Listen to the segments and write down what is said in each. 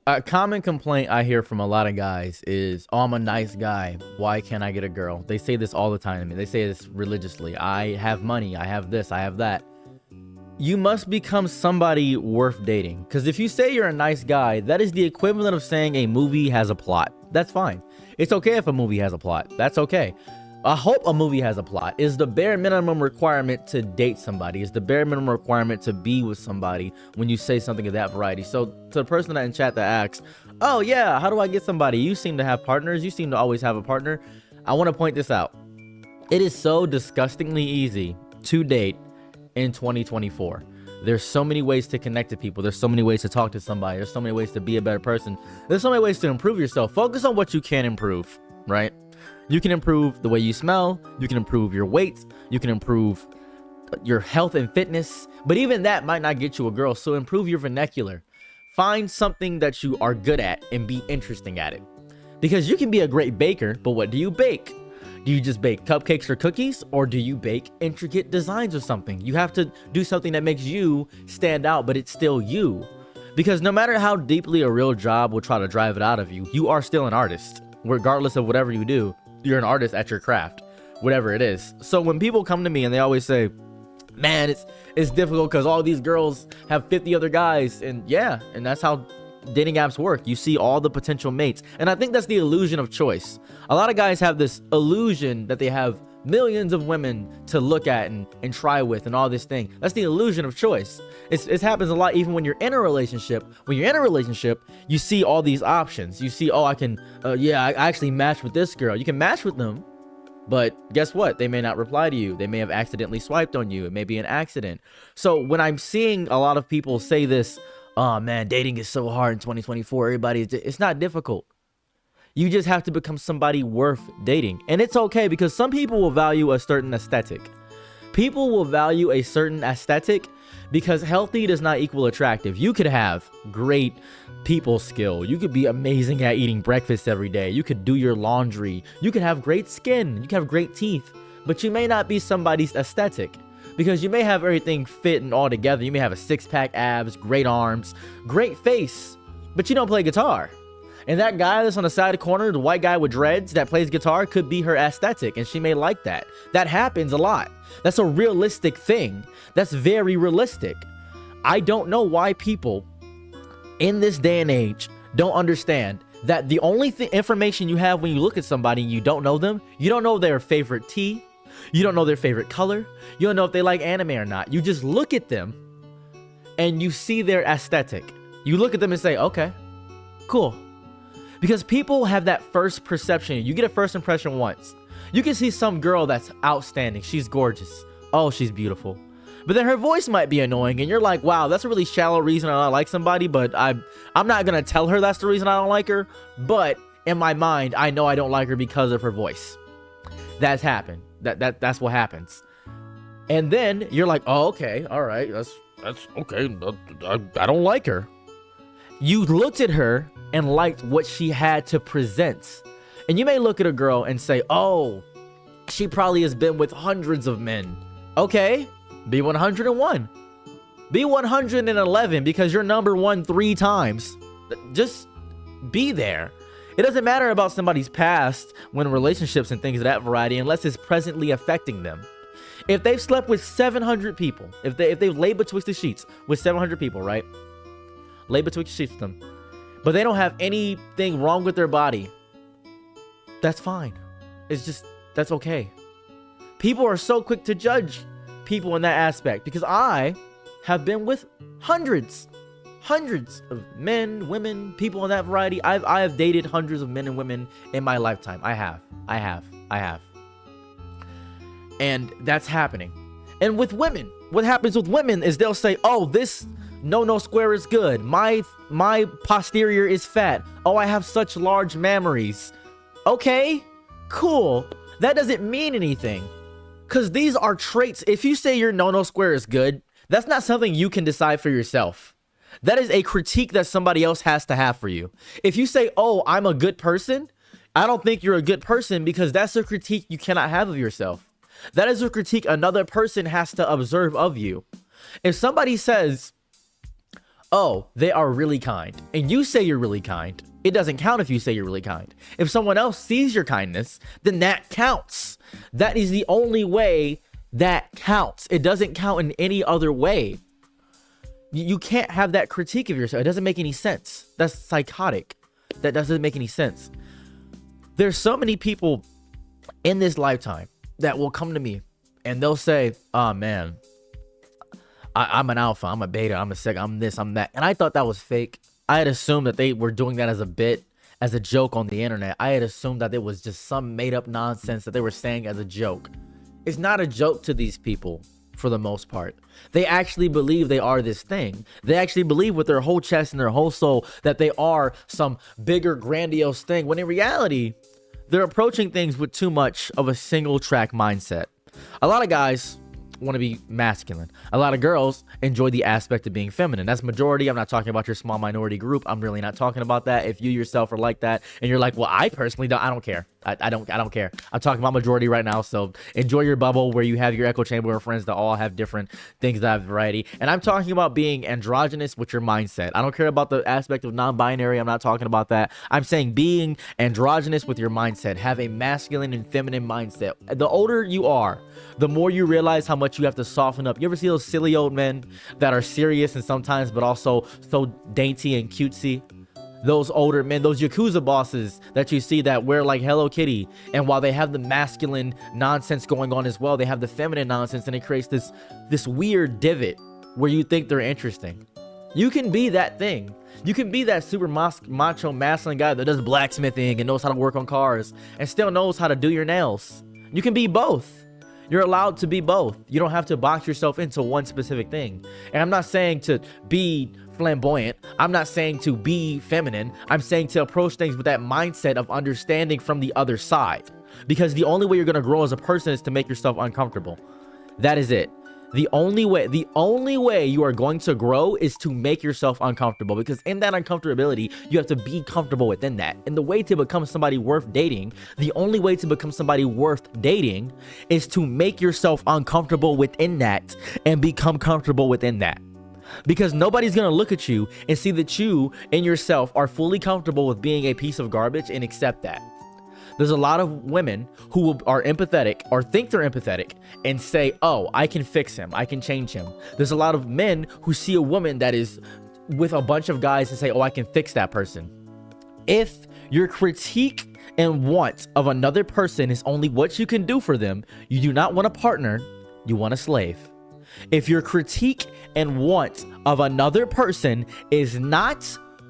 A common complaint I hear from a lot of guys is, oh, I'm a nice guy. Why can't I get a girl? They say this all the time to me. They say this religiously. I have money. I have this. I have that. You must become somebody worth dating. Because if you say you're a nice guy, that is the equivalent of saying a movie has a plot. That's fine. It's okay if a movie has a plot. That's okay. I hope a movie has a plot. Is the bare minimum requirement to date somebody. Is the bare minimum requirement to be with somebody when you say something of that variety. So to the person that in chat that asks, oh yeah, how do I get somebody? You seem to have partners. You seem to always have a partner. I want to point this out. It is so disgustingly easy to date in 2024. There's so many ways to connect to people. There's so many ways to talk to somebody. There's so many ways to be a better person. There's so many ways to improve yourself. Focus on what you can improve, right? You can improve the way you smell. You can improve your weight. You can improve your health and fitness. But even that might not get you a girl. So improve your vernacular. Find something that you are good at and be interesting at it. Because you can be a great baker, but what do you bake? Do you just bake cupcakes or cookies? Or do you bake intricate designs or something? You have to do something that makes you stand out, but it's still you. Because no matter how deeply a real job will try to drive it out of you, you are still an artist. Regardless of whatever you do, you're an artist at your craft, whatever it is. So when people come to me and they always say, man, it's difficult because all these girls have 50 other guys. And yeah, and that's how dating apps work. You see all the potential mates. And I think that's the illusion of choice. A lot of guys have this illusion that they have millions of women to look at and try with and all this thing. That's the illusion of choice. It happens a lot even when you're in a relationship. When you're in a relationship, you see all these options. You see, oh, I can, I actually match with this girl. You can match with them, but guess what? They may not reply to you. They may have accidentally swiped on you. It may be an accident. So when I'm seeing a lot of people say this, oh man, dating is so hard in 2024. It's not difficult. You just have to become somebody worth dating. And it's okay because some people will value a certain aesthetic. People will value a certain aesthetic because healthy does not equal attractive. You could have great people skill. You could be amazing at eating breakfast every day. You could do your laundry. You could have great skin. You could have great teeth. But you may not be somebody's aesthetic because you may have everything fit and all together. You may have a six-pack abs, great arms, great face, but you don't play guitar. And that guy that's on the side of the corner, the white guy with dreads that plays guitar, could be her aesthetic, and she may like that. That happens a lot. That's a realistic thing. That's very realistic. I don't know why people in this day and age don't understand that the only information you have when you look at somebody and you don't know them, you don't know their favorite tea, you don't know their favorite color, you don't know if they like anime or not. You just look at them and you see their aesthetic. You look at them and say, okay, cool. Because people have that first perception. You get a first impression once. You can see some girl that's outstanding. She's gorgeous. Oh, she's beautiful. But then her voice might be annoying. And you're like, wow, that's a really shallow reason I don't like somebody. But I'm not going to tell her that's the reason I don't like her. But in my mind, I know I don't like her because of her voice. That's happened. That's what happens. And then you're like, oh, okay. All right. That's okay. I don't like her. You looked at her and liked what she had to present. And you may look at a girl and say, oh, she probably has been with hundreds of men. Okay, be 101. Be 111 because you're number one 3 times. Just be there. It doesn't matter about somebody's past when relationships and things of that variety unless it's presently affecting them. If they've slept with 700 people, if they've laid betwixt the sheets with 700 people, right? Laid betwixt the sheets with them. But they don't have anything wrong with their body. That's fine. It's just, that's okay. People are so quick to judge people in that aspect because I have been with hundreds of men, women, people in that variety. I have dated hundreds of men and women in my lifetime. I have. And that's happening. And with women, what happens with women is they'll say, oh, this no square is good. My posterior is fat. Oh, I have such large mammaries. Okay, cool. That doesn't mean anything. Because these are traits. If you say your no square is good, that's not something you can decide for yourself. That is a critique that somebody else has to have for you. If you say, oh, I'm a good person, I don't think you're a good person because that's a critique you cannot have of yourself. That is a critique another person has to observe of you. If somebody says, oh, they are really kind, and you say you're really kind, it doesn't count if you say you're really kind. If someone else sees your kindness, then that counts. That is the only way that counts. It doesn't count in any other way. You can't have that critique of yourself. It doesn't make any sense. That's psychotic. That doesn't make any sense. There's so many people in this lifetime that will come to me and they'll say, oh man, I'm an alpha, I'm a beta, I'm a sec, I'm this, I'm that. And I thought that was fake. I had assumed that they were doing that as a bit, as a joke on the internet. I had assumed that it was just some made up nonsense that they were saying as a joke. It's not a joke to these people for the most part. They actually believe they are this thing. They actually believe with their whole chest and their whole soul that they are some bigger, grandiose thing, when in reality, they're approaching things with too much of a single track mindset. A lot of guys want to be masculine. A lot of girls enjoy the aspect of being feminine. That's majority. I'm not talking about your small minority group. I'm really not talking about that. If you yourself are like that and you're like, well, I personally don't, I don't care. I don't care. I'm talking about majority right now. So enjoy your bubble where you have your echo chamber of friends that all have different things that have variety. And I'm talking about being androgynous with your mindset. I don't care about the aspect of non-binary. I'm not talking about that. I'm saying being androgynous with your mindset. Have a masculine and feminine mindset. The older you are, the more you realize how much you have to soften up. You ever see those silly old men that are serious and sometimes but also so dainty and cutesy? Those older men, those Yakuza bosses that you see that wear like Hello Kitty, and while they have the masculine nonsense going on as well, they have the feminine nonsense, and it creates this weird divot where you think they're interesting. You can be that thing. You can be that super macho masculine guy that does blacksmithing and knows how to work on cars and still knows how to do your nails. You can be both. You're allowed to be both. You don't have to box yourself into one specific thing. And I'm not saying to be flamboyant. I'm not saying to be feminine. I'm saying to approach things with that mindset of understanding from the other side. Because the only way you're going to grow as a person is to make yourself uncomfortable. That is it. The only way you are going to grow is to make yourself uncomfortable, because in that uncomfortability, you have to be comfortable within that. And the way to become somebody worth dating, the only way to become somebody worth dating is to make yourself uncomfortable within that and become comfortable within that. Because nobody's going to look at you and see that you and yourself are fully comfortable with being a piece of garbage and accept that. There's a lot of women who are empathetic or think they're empathetic and say, oh, I can fix him. I can change him. There's a lot of men who see a woman that is with a bunch of guys and say, oh, I can fix that person. If your critique and want of another person is only what you can do for them, you do not want a partner, you want a slave. If your critique and want of another person is not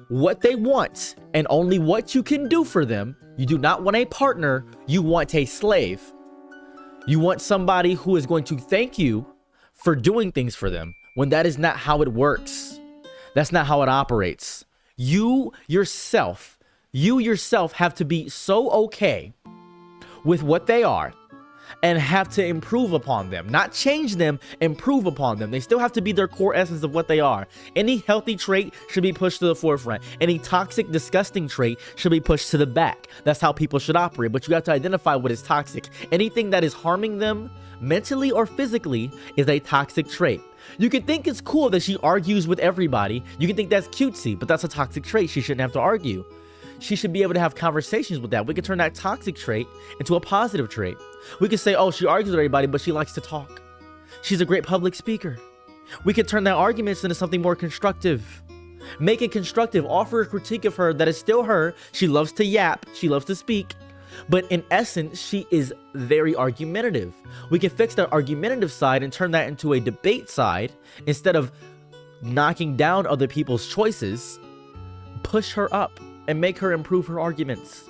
what they want and only what you can do for them, you do not want a partner, you want a slave. You want somebody who is going to thank you for doing things for them, when that is not how it works. That's not how it operates. You yourself have to be so okay with what they are and have to improve upon them. Not change them, improve upon them. They still have to be their core essence of what they are. Any healthy trait should be pushed to the forefront. Any toxic, disgusting trait should be pushed to the back. That's how people should operate, but you have to identify what is toxic. Anything that is harming them mentally or physically is a toxic trait. You can think it's cool that she argues with everybody. You can think that's cutesy, but that's a toxic trait. She shouldn't have to argue. She should be able to have conversations with that. We could turn that toxic trait into a positive trait. We could say, oh, she argues with everybody, but she likes to talk. She's a great public speaker. We could turn that arguments into something more constructive. Make it constructive. Offer a critique of her that is still her. She loves to yap. She loves to speak. But in essence, she is very argumentative. We can fix that argumentative side and turn that into a debate side. Instead of knocking down other people's choices, push her up and make her improve her arguments.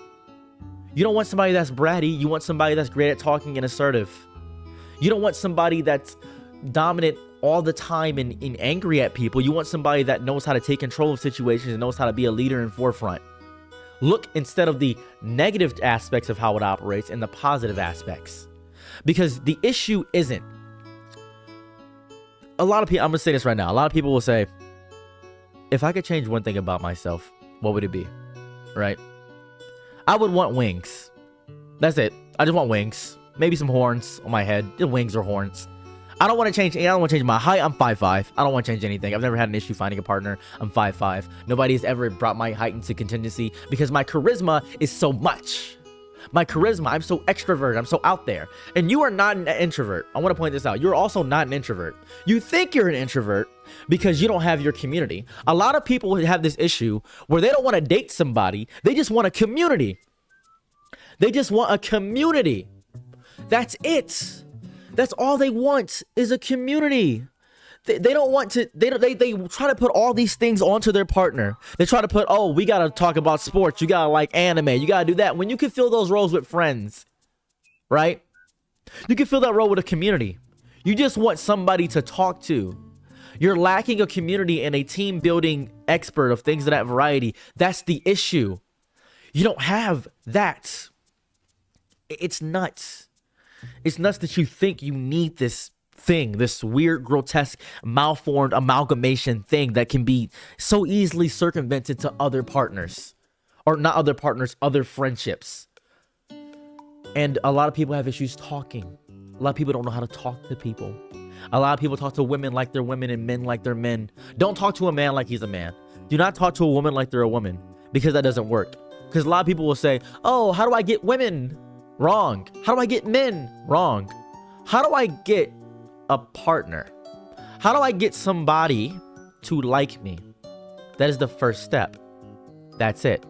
You don't want somebody that's bratty. You want somebody that's great at talking and assertive. You don't want somebody that's dominant all the time and angry at people. You want somebody that knows how to take control of situations and knows how to be a leader in forefront. Look instead of the negative aspects of how it operates and the positive aspects. Because the issue isn't. A lot of people, I'm going to say this right now. A lot of people will say, if I could change one thing about myself, what would it be? Right? I would want wings. That's it. I just want wings. Maybe some horns on my head. Just wings or horns. I don't want to change. I don't want to change my height. I'm 5'5". I don't want to change anything. I've never had an issue finding a partner. I'm 5'5". Nobody's ever brought my height into contingency because my charisma is so much. My charisma, I'm so extroverted. I'm so out there. And you are not an introvert. I want to point this out. You're also not an introvert. You think you're an introvert because you don't have your community. A lot of people have this issue where they don't want to date somebody. They just want a community. They just want a community. That's it. That's all they want is a community. They don't want to, they try to put all these things onto their partner. They try to put, oh, we got to talk about sports. You got to like anime. You got to do that. When you can fill those roles with friends, right? You can fill that role with a community. You just want somebody to talk to. You're lacking a community and a team building expert of things of that variety. That's the issue. You don't have that. It's nuts. It's nuts that you think you need this thing, this weird, grotesque, malformed amalgamation thing that can be so easily circumvented to other partners, or not other partners, other friendships. And a lot of people have issues talking. A lot of people don't know how to talk to people. A lot of people talk to women like they're women and men like they're men. Don't talk to a man like he's a man. Do not talk to a woman like they're a woman, because that doesn't work. Because a lot of people will say, oh, how do I get women? Wrong. How do I get men? Wrong. How do I get a partner? How do I get somebody to like me? That is the first step. That's it.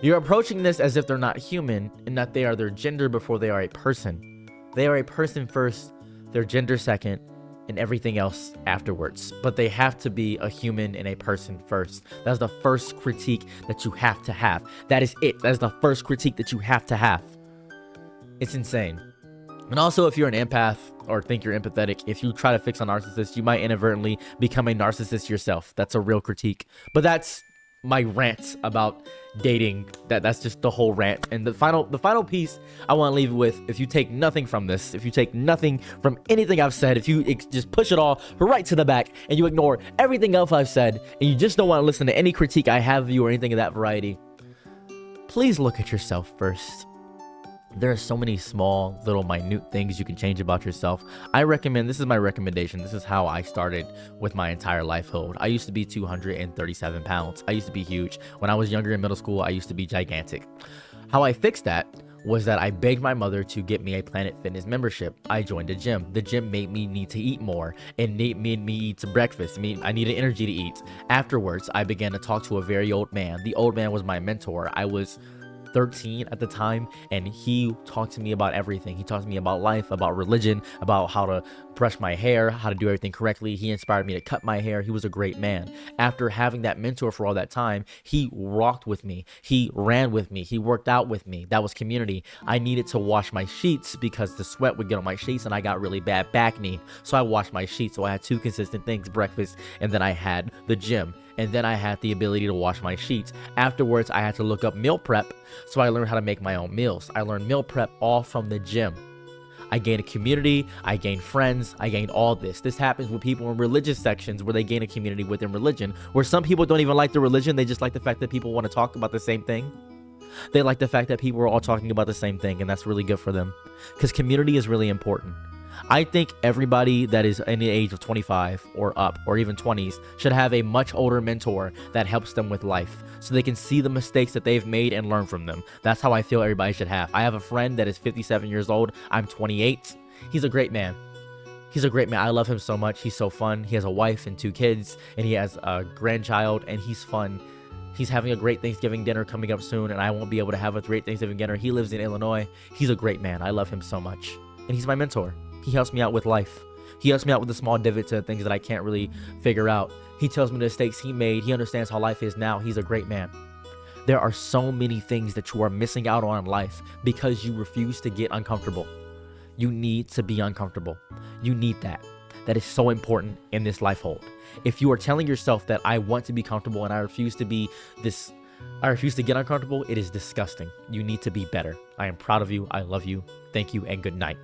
You're approaching this as if they're not human and that they are their gender before they are a person. They are a person first, their gender second, and everything else afterwards. But they have to be a human and a person first. That's the first critique that you have to have. That is it. That is the first critique that you have to have. It's insane. And also, if you're an empath or think you're empathetic, if you try to fix a narcissist, you might inadvertently become a narcissist yourself. That's a real critique. But that's my rant about dating. That's just the whole rant. And the final piece I want to leave you with, if you take nothing from this, if you take nothing from anything I've said, if you just push it all right to the back and you ignore everything else I've said, and you just don't want to listen to any critique I have of you or anything of that variety, please look at yourself first. There are so many small, little, minute things you can change about yourself. I recommend, this is my recommendation. This is how I started with my entire life hold. I used to be 237 pounds. I used to be huge. When I was younger in middle school, I used to be gigantic. How I fixed that was that I begged my mother to get me a Planet Fitness membership. I joined a gym. The gym made me need to eat more and made me eat some breakfast. I needed energy to eat. Afterwards, I began to talk to a very old man. The old man was my mentor. I was 13 at the time, and he talked to me about everything. He talked to me about life, about religion, about how to brush my hair, how to do everything correctly. He inspired me to cut my hair. He was a great man. After having that mentor for all that time, he walked with me. He ran with me. He worked out with me. That was community. I needed to wash my sheets because the sweat would get on my sheets and I got really bad back knee. So I washed my sheets. So I had two consistent things, breakfast, and then I had the gym. And then I had the ability to wash my sheets. Afterwards, I had to look up meal prep, so I learned how to make my own meals. I learned meal prep all from the gym. I gained a community, I gained friends, I gained all this. This happens with people in religious sections where they gain a community within religion, where some people don't even like the religion, they just like the fact that people want to talk about the same thing. They like the fact that people are all talking about the same thing, and that's really good for them. Because community is really important. I think everybody that is in the age of 25 or up, or even 20s, should have a much older mentor that helps them with life, so they can see the mistakes that they've made and learn from them. That's how I feel everybody should have. I have a friend that is 57 years old. I'm 28. He's a great man. He's a great man. I love him so much. He's so fun. He has a wife and 2 kids, and he has a grandchild, and he's fun. He's having a great Thanksgiving dinner coming up soon, and I won't be able to have a great Thanksgiving dinner. He lives in Illinois. He's a great man. I love him so much, and he's my mentor. He helps me out with life. He helps me out with the small divots and things that I can't really figure out. He tells me the mistakes he made. He understands how life is now. He's a great man. There are so many things that you are missing out on in life because you refuse to get uncomfortable. You need to be uncomfortable. You need that. That is so important in this life hold. If you are telling yourself that I want to be comfortable and I refuse to get uncomfortable, it is disgusting. You need to be better. I am proud of you. I love you. Thank you and good night.